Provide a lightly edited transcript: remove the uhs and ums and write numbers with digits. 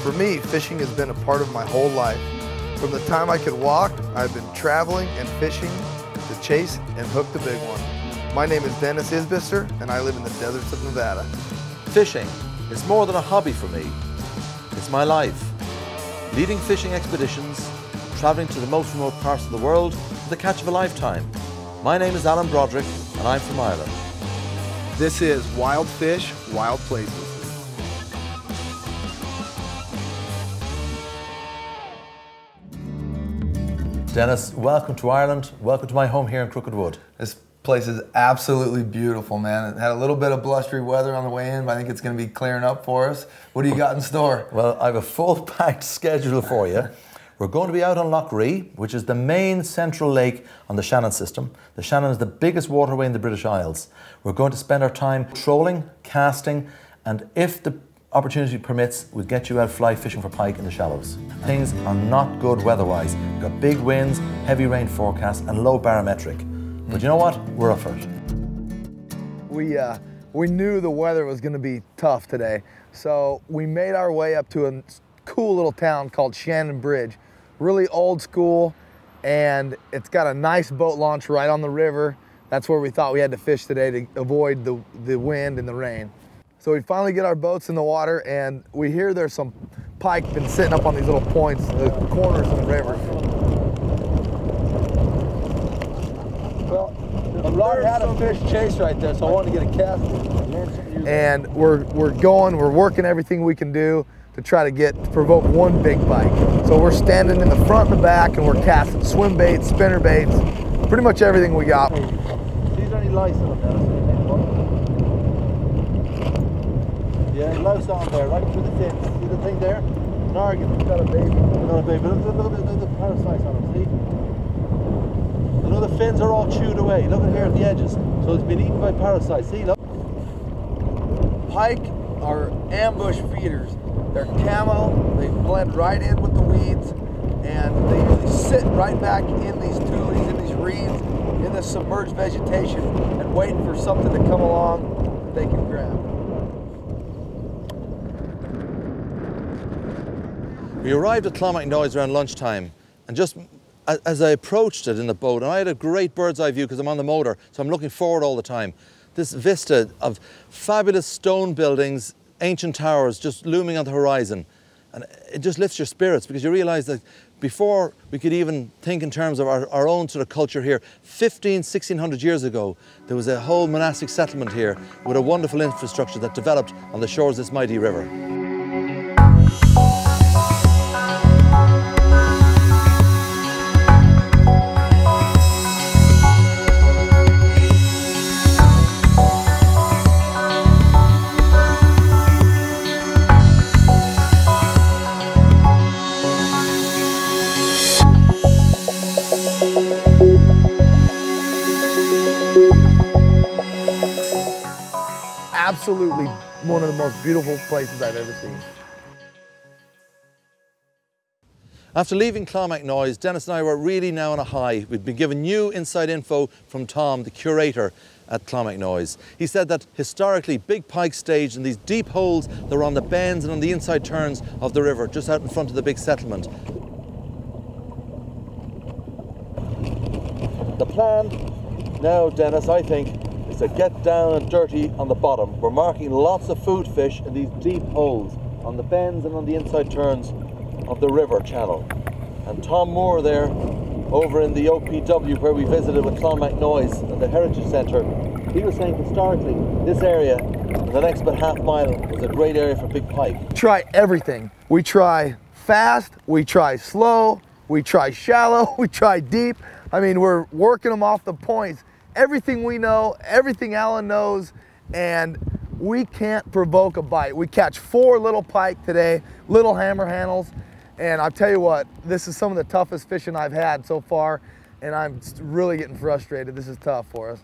For me, fishing has been a part of my whole life. From the time I could walk, I've been traveling and fishing to chase and hook the big one. My name is Dennis Isbister, and I live in the deserts of Nevada. Fishing is more than a hobby for me. It's my life. Leading fishing expeditions, traveling to the most remote parts of the world for the catch of a lifetime. My name is Alan Broderick, and I'm from Ireland. This is Wild Fish, Wild Places. Dennis, welcome to Ireland. Welcome to my home here in Crookedwood. This place is absolutely beautiful, man. It had a little bit of blustery weather on the way in, but I think it's going to be clearing up for us. What do you got in store? Well, I have a full-packed schedule for you. We're going to be out on Lough Ree, which is the main central lake on the Shannon system. The Shannon is the biggest waterway in the British Isles. We're going to spend our time trolling, casting, and if the opportunity permits, we'll get you out fly fishing for pike in the shallows. Things are not good weather-wise. We've got big winds, heavy rain forecast, and low barometric. But you know what? We're up for it. We knew the weather was going to be tough today, so we made our way up to a cool little town called Shannon Bridge. Really old school, and it's got a nice boat launch right on the river. That's where we thought we had to fish today to avoid the wind and the rain. So we finally get our boats in the water, and we hear there's some pike been sitting up on these little points, the corners of the river. Well, the rod had a fish chase right there, so I wanted to get a cast. And we're working everything we can do to try to provoke one big pike. So we're standing in the front and the back, and we're casting swim baits, spinner baits, pretty much everything we got. See if there's any lice in them. Yeah, louse on there, right through the fins. See the thing there? An organ. It's got a baby. Got a baby. Look at the parasites on them, see? You know the fins are all chewed away. Look at here at the edges. So it's been eaten by parasites. See, look. Pike are ambush feeders. They're camo, they blend right in with the weeds, and they usually sit right back in these tules, in these reeds, in the submerged vegetation, and waiting for something to come along that they can grab. We arrived at Clonmacnoise around lunchtime, and just as I approached it in the boat, and I had a great bird's eye view because I'm on the motor, so I'm looking forward all the time. This vista of fabulous stone buildings, ancient towers just looming on the horizon, and it just lifts your spirits because you realise that before we could even think in terms of our own sort of culture here, 1600 years ago, there was a whole monastic settlement here with a wonderful infrastructure that developed on the shores of this mighty river. Absolutely one of the most beautiful places I've ever seen. After leaving Clonmacnoise, Dennis and I were really now on a high. We'd been given new inside info from Tom, the curator at Clonmacnoise. He said that historically big pike staged in these deep holes that were on the bends and on the inside turns of the river, just out in front of the big settlement. The plan now, Dennis, I think, is to get down and dirty on the bottom. We're marking lots of food fish in these deep holes on the bends and on the inside turns of the river channel. And Tom Moore there, over in the OPW where we visited with Clonmacnoise and the Heritage Centre, he was saying historically this area, the next about half mile, was a great area for big pike. Try everything. We try fast, we try slow, we try shallow, we try deep. I mean, we're working them off the points. Everything we know, everything Alan knows, and we can't provoke a bite. We catch 4 little pike today, little hammer handles, and I'll tell you what, this is some of the toughest fishing I've had so far, and I'm really getting frustrated. This is tough for us.